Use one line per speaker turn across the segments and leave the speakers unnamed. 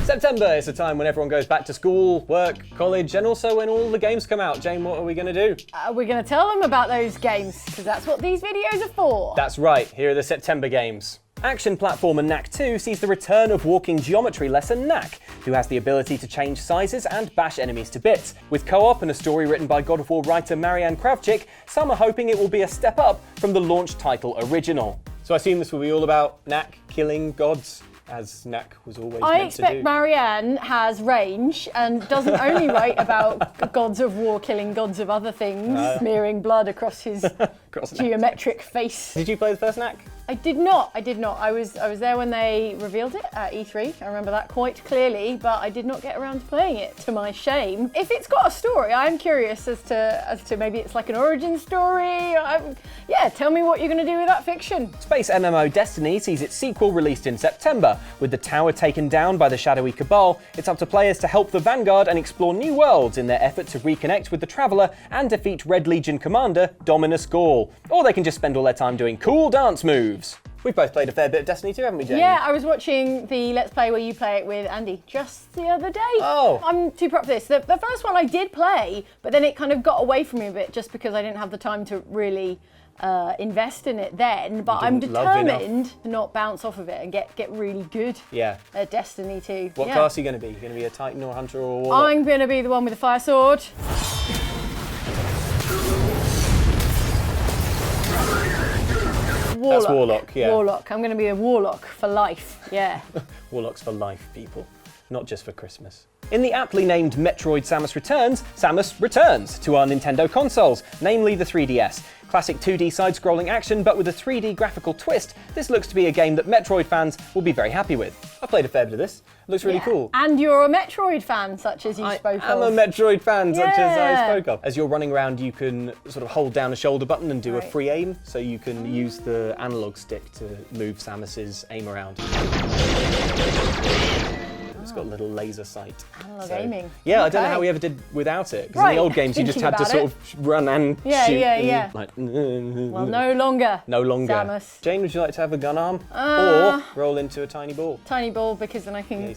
September is a time when everyone goes back to school, work, college, and also when all the games come out. Jane, what are we going to do?
We're going to tell them about those games, because that's what these videos are for.
That's right, here are the September games. Action platformer Knack 2 sees the return of walking geometry lesson Knack, who has the ability to change sizes and bash enemies to bits. With co-op and a story written by God of War writer Marianne Kravchik, some are hoping it will be a step up from the launch title original. So I assume this will be all about Knack killing gods, as Knack was always meant to do.
I expect Marianne has range and doesn't only write about gods of war killing gods of other things, smearing blood across his geometric face.
Did you play the first Knack?
I did not. I was there when they revealed it at E3. I remember that quite clearly, but I did not get around to playing it, to my shame. If it's got a story, I'm curious as to maybe it's like an origin story. Yeah, tell me what you're going to do with that fiction.
Space MMO Destiny sees its sequel released in September. With the tower taken down by the shadowy Cabal, it's up to players to help the Vanguard and explore new worlds in their effort to reconnect with the Traveller and defeat Red Legion commander Dominus Gaul. Or they can just spend all their time doing cool dance moves. We've both played a fair bit of Destiny too, haven't we, Jane?
Yeah, I was watching the Let's Play where you play it with Andy just the other day.
Oh.
I'm too proud for this. The first one I did play, but then it kind of got away from me a bit just because I didn't have the time to really invest in it then. But I'm determined to not bounce off of it and get really good at Destiny 2.
What class are you going to be? You're going to be a Titan or a Hunter or a Warlock?
I'm going to be the one with the fire sword. Warlock.
That's Warlock, yeah.
Warlock. I'm going to be a Warlock for life, yeah.
Warlocks for life, people. Not just for Christmas. In the aptly named Metroid Samus returns to our Nintendo consoles, namely the 3DS. Classic 2D side-scrolling action, but with a 3D graphical twist, this looks to be a game that Metroid fans will be very happy with. I've played a fair bit of this. It looks really cool.
And you're a Metroid fan, such as you spoke of.
I'm a Metroid fan, such as I spoke of. As you're running around, you can sort of hold down a shoulder button and do a free aim, so you can use the analog stick to move Samus's aim around. It's got a little laser sight.
Analog aiming.
Yeah, I don't know how we ever did without it. Because in the old games, you just had to sort of run and shoot.
Yeah.
Like,
well, no longer.
No longer.
Samus.
Jane, would you like to have a gun arm? Or roll into a tiny ball?
Tiny ball, because then I can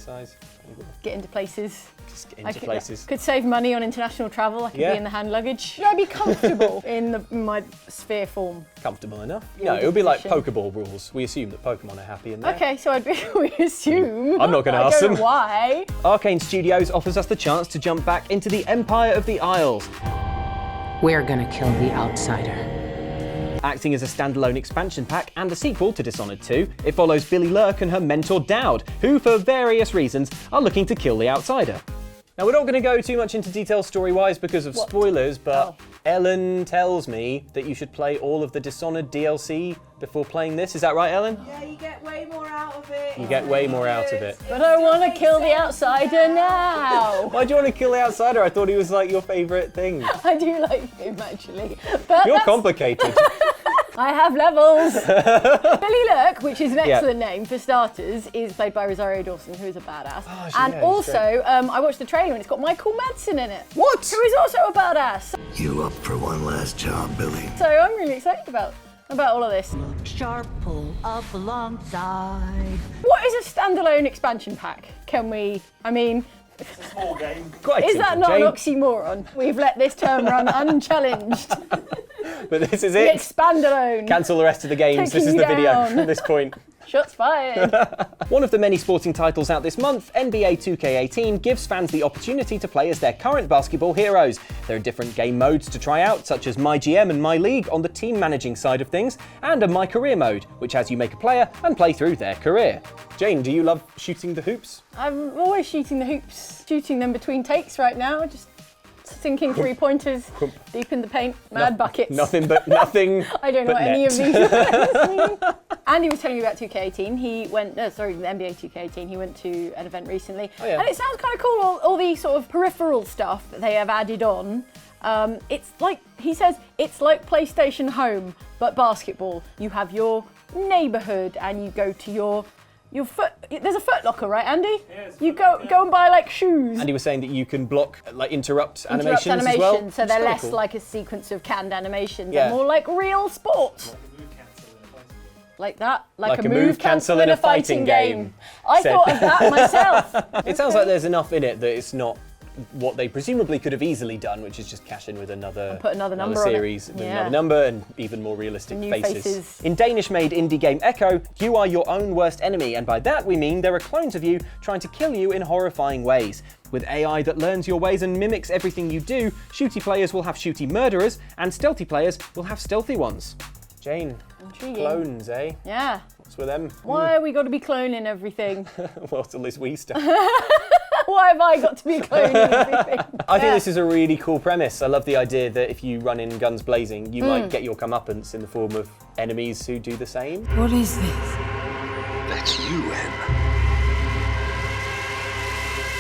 get into places.
Just get into places.
Could save money on international travel. I could be in the hand luggage. Should I be comfortable in my sphere form?
Comfortable enough. No, it would be like Pokeball rules. We assume that Pokemon are happy in there.
Okay, so we assume.
I'm not going to ask them.
I don't know why.
Arcane Studios offers us the chance to jump back into the Empire of the Isles.
We're gonna kill the outsider.
Acting as a standalone expansion pack and a sequel to Dishonored 2, it follows Billy Lurk and her mentor Dowd, who for various reasons are looking to kill the outsider. Now we're not going to go too much into detail story-wise because of spoilers, but Ellen tells me that you should play all of the Dishonored DLC before playing this. Is that right, Ellen?
Yeah, you get way more out of it.
You get way more out of it.
But I want to kill the outsider now.
Why do you want to kill the outsider? I thought he was like your favourite thing.
I do like him actually. But
you're complicated.
I have levels. Billy Lurk, which is an excellent name for starters, is played by Rosario Dawson, who is a badass. And also, I watched the trailer and it's got Michael Madsen in it.
What?
Who is also a badass.
You up for one last job, Billy?
So I'm really excited about all of this.
Sharp pull up alongside.
What is a standalone expansion pack?
It's a small game.
Is that not an oxymoron? We've let this term run unchallenged.
But this is it.
It's standalone.
Cancel the rest of the games. This is the video at this point.
Shots fired.
One of the many sporting titles out this month, NBA 2K18 gives fans the opportunity to play as their current basketball heroes. There are different game modes to try out, such as My GM and My League on the team managing side of things, and a My Career mode, which has you make a player and play through their career. Jane, do you love shooting the hoops? I'm
always shooting the hoops. Shooting them between takes right now. Just sinking three-pointers deep in the paint. Mad buckets.
Nothing but nothing.
I don't know what any of these mean. Andy was telling me about 2K18. He went, the NBA 2K18. He went to an event recently. Oh, yeah. And it sounds kind of cool, all the sort of peripheral stuff that they have added on. It's like, he says, it's like PlayStation Home, but basketball. You have your neighborhood and you go to your there's a Foot Locker, right, Andy? Yeah, you go and buy like shoes.
Andy was saying that you can block, like interrupt animations as well.
So they're less like a sequence of canned animations. They're more like real sports. Like that?
Like a move cancel in a fighting game.
I thought of that myself.
It sounds like there's enough in it that it's not what they presumably could have easily done, which is just cash in with another
number
series,
on it.
with another number and even more realistic
New
faces. In Danish-made indie game Echo, you are your own worst enemy, and by that we mean there are clones of you trying to kill you in horrifying ways. With AI that learns your ways and mimics everything you do, shooty players will have shooty murderers, and stealthy players will have stealthy ones. Jane,
Intriguing.
Clones, eh?
Yeah.
What's with them?
Why have we got to be cloning everything?
Well, at least we start.
Why have I got to be cloning everything?
I think this is a really cool premise. I love the idea that if you run in guns blazing, you might get your comeuppance in the form of enemies who do the same.
What is this?
That's you, Em.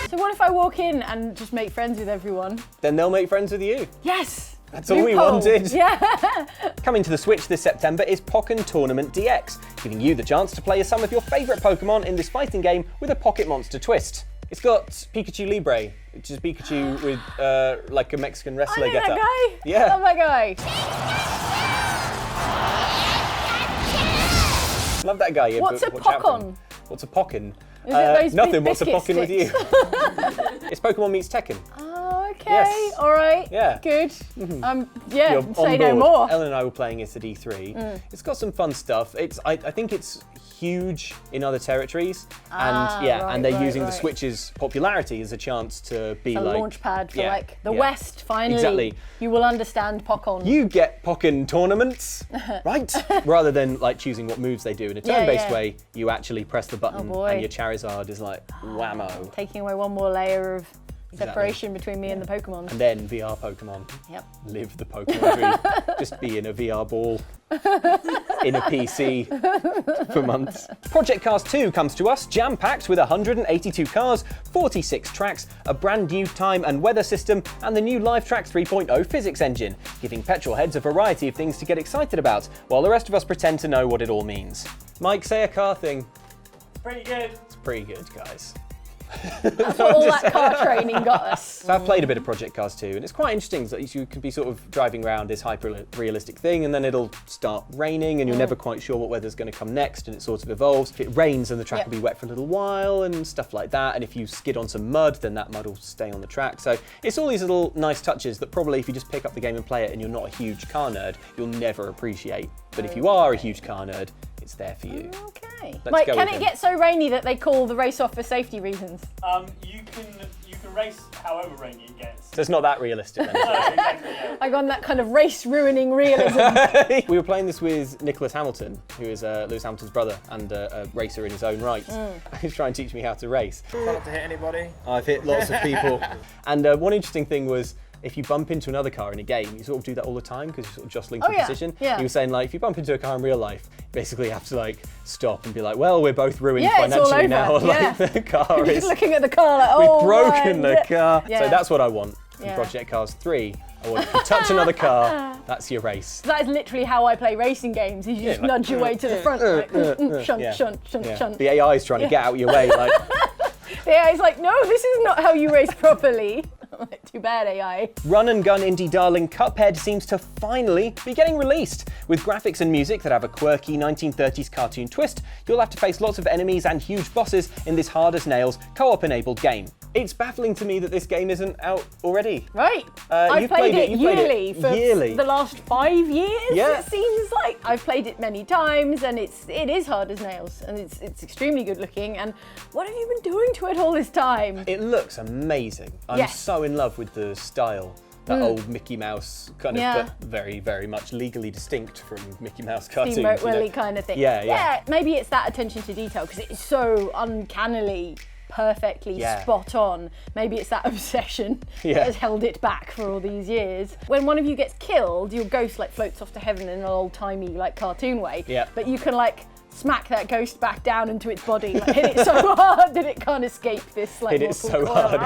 So what if I walk in and just make friends with everyone?
Then they'll make friends with you.
Yes!
That's all we wanted.
Yeah!
Coming to the Switch this September is Pokken Tournament DX, giving you the chance to play as some of your favourite Pokemon in this fighting game with a Pocket Monster twist. It's got Pikachu Libre, which is Pikachu with like a Mexican wrestler
I know
getup.
that guy!
Yeah.
I love that guy!
Love that guy. Yeah,
What's a
watch out for him.
Pokken?
What's a Pokken?
Is it those
nothing.
big
What's a
biscuit
Pokken with you?
sticks?
It's Pokemon meets Tekken.
Oh, okay.
Yes.
All right.
Yeah.
Good. Yeah,
You're
say
on
no
board.
more.
Ellen and I were playing it at E3. It's got some fun stuff. I think it's huge in other territories, and they're using the Switch's popularity as a chance to be
A
like
launch pad for like the West. Finally,
Exactly.
You will understand Pokken.
You get Pokken tournaments, right? Rather than like choosing what moves they do in a turn-based way, you actually press the button and your Charizard is like whammo.
Taking away one more layer of separation between me and the Pokemon.
And then VR Pokemon.
Yep.
Live the Pokemon dream. Just be in a VR ball in a PC for months. Project Cars 2 comes to us jam-packed with 182 cars, 46 tracks, a brand new time and weather system, and the new LiveTrack 3.0 physics engine, giving petrol heads a variety of things to get excited about, while the rest of us pretend to know what it all means. Mike, say a car thing.
Pretty good.
It's pretty good, guys.
That's what all that car training got us.
So I've played a bit of Project Cars 2, and it's quite interesting that you can be sort of driving around this hyper-realistic thing, and then it'll start raining, and you're never quite sure what weather's going to come next, and it sort of evolves. If it rains, then the track will be wet for a little while, and stuff like that, and if you skid on some mud, then that mud will stay on the track. So it's all these little nice touches that probably if you just pick up the game and play it and you're not a huge car nerd, you'll never appreciate. But if you are a huge car nerd, it's there for you.
Okay.
Let's
Mike,
go
can
with
it
him.
get so rainy that they call the race off for safety reasons?
You can race however rainy it gets.
So it's not that realistic then.
No, exactly, yeah.
Like on that kind of race-ruining realism.
We were playing this with Nicholas Hamilton, who is Lewis Hamilton's brother and a racer in his own right. He's trying to teach me how to race.
Try not to hit anybody.
I've hit lots of people. And one interesting thing was, if you bump into another car in a game, you sort of do that all the time because you're sort of jostling for position.
Yeah.
He was saying, like, if you bump into a car in real life, you basically have to like stop and be like, well, we're both ruined
it's all
financially
over.
now. Like the car
Just
is,
looking at the car like,
we've
oh,
broken
man.
the car.
Yeah.
So that's what I want from
Yeah.
Project Cars 3. I want if you touch another car, that's your race.
That is literally how I play racing games. Is you just
like,
nudge your way to the front, like, shunt.
The AI is trying to get out your way, like.
The AI's like, no, this is not how you race properly. I'm like, too bad, AI.
Run and gun indie darling Cuphead seems to finally be getting released. With graphics and music that have a quirky 1930s cartoon twist, you'll have to face lots of enemies and huge bosses in this hard-as-nails, co-op enabled game. It's baffling to me that this game isn't out already.
Right.
You've
I've played it
you've played
yearly
it
for
yearly.
the last 5 years,
Yeah.
it seems like. I've played it many times and it is hard as nails and it's extremely good looking. And what have you been doing to it all this time?
It looks amazing. I'm so in love with the style. That old Mickey Mouse kind of, but very, very much legally distinct from Mickey Mouse cartoons.
Steamboat Willie kind of thing.
Yeah.
Maybe it's that attention to detail because it's so uncannily perfectly spot on. Maybe it's that obsession that has held it back for all these years. When one of you gets killed, your ghost like floats off to heaven in an old timey like cartoon way. But you can like smack that ghost back down into its body, like, hit it so hard that it can't escape this like
hit it so hard.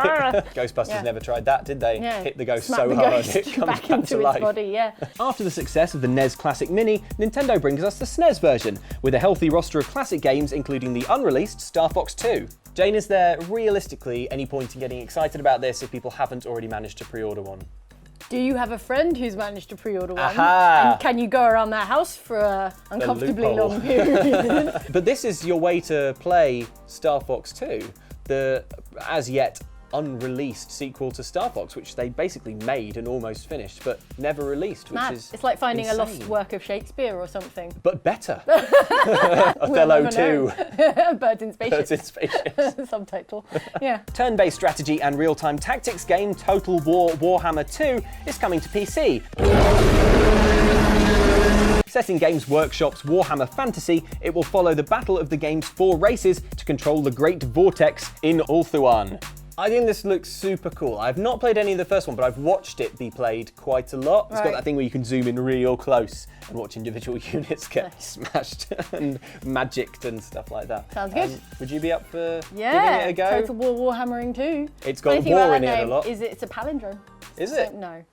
Ghostbusters never tried that, did they? Hit the ghost
Smack
so
the
hard
ghost
it comes
back
back
into
to life.
its body,
After the success of the NES Classic Mini, Nintendo brings us the Snes version, with a healthy roster of classic games including the unreleased StarFox 2. Jane, is there realistically any point in getting excited about this if people haven't already managed to pre-order one?
Do you have a friend who's managed to pre-order one?
Aha.
And can you go around their house for a uncomfortably
loophole.
long period?
But this is your way to play Star Fox 2, the as yet unreleased sequel to Star Fox, which they basically made and almost finished, but never released, which
Mad.
is
It's like finding a lost
insane.
work of Shakespeare or something.
But better. Othello
We'll
2.
Birds in Spaceships.
Birds in Spaceships.
Subtitle. Yeah.
Turn-based strategy and real-time tactics game Total War Warhammer 2 is coming to PC. Set in Games Workshop's Warhammer Fantasy, it will follow the battle of the game's 4 races to control the Great Vortex in Ulthuan. I think this looks super cool. I've not played any of the first one, but I've watched it be played quite a lot. It's got that thing where you can zoom in real close and watch individual units get smashed and magicked and stuff like that.
Sounds good.
Would you be up for giving
Yeah.
it a go?
Total War Warhammering 2.
It's got
Funny thing
war
about
in
that
it a
name
lot.
Is it's a palindrome.
Is it?
No.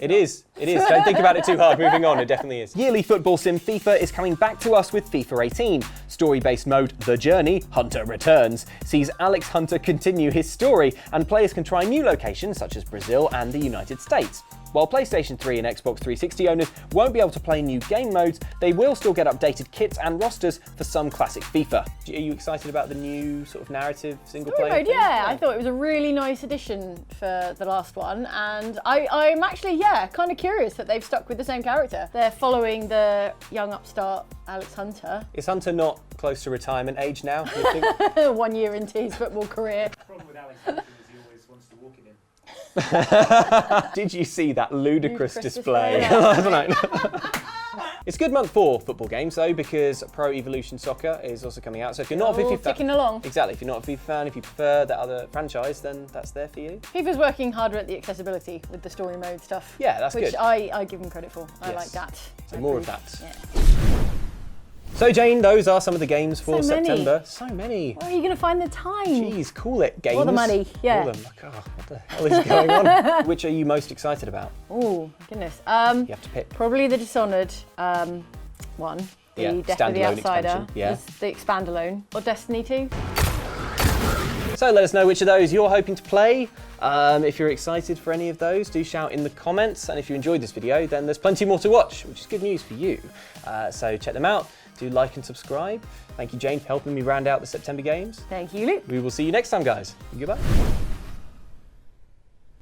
It is. Don't think about it too hard. Moving on, it definitely is. Yearly football sim FIFA is coming back to us with FIFA 18. Story-based mode The Journey, Hunter Returns, sees Alex Hunter continue his story, and players can try new locations such as Brazil and the United States. While PlayStation 3 and Xbox 360 owners won't be able to play new game modes, they will still get updated kits and rosters for some classic FIFA. Are you excited about the new sort of narrative single-player
Story mode,
thing?
yeah. I thought it was a really nice addition for the last one, and I'm actually, kind of curious that they've stuck with the same character. They're following the young upstart Alex Hunter.
Is Hunter not close to retirement age now, you think?
1 year into his football career.
The problem with Alex Hunter is he always wants to walk it in.
Did you see that ludicrous
Ludicrous
display
display,
last night? It's a good month for football games though, because Pro Evolution Soccer is also coming out. So if you're not a
All
FIFA fan,
ticking along.
exactly. If you're not a FIFA fan, if you prefer that other franchise, then that's there for you.
FIFA's working harder at the accessibility with the story mode stuff.
Yeah, that's
which
good.
I give them credit for. I
Yes.
like that.
So
I
more of
approve.
that.
Yeah.
So Jane, those are some of the games for
So many.
September. So many.
Where are you going to find the time?
Jeez, call it games.
Or the money, yeah.
Call them. Like, oh, what the hell is going on? Which are you most excited about?
Oh, goodness.
You have to pick.
Probably the Dishonored one. The
Yeah,
Death of the
standalone
Outsider.
expansion, yeah.
The Expandalone. Or Destiny 2.
So let us know which of those you're hoping to play. If you're excited for any of those, do shout in the comments. And if you enjoyed this video, then there's plenty more to watch, which is good news for you. So check them out. Do like and subscribe. Thank you, Jane, for helping me round out the September games.
Thank you, Luke.
We will see you next time, guys. Goodbye.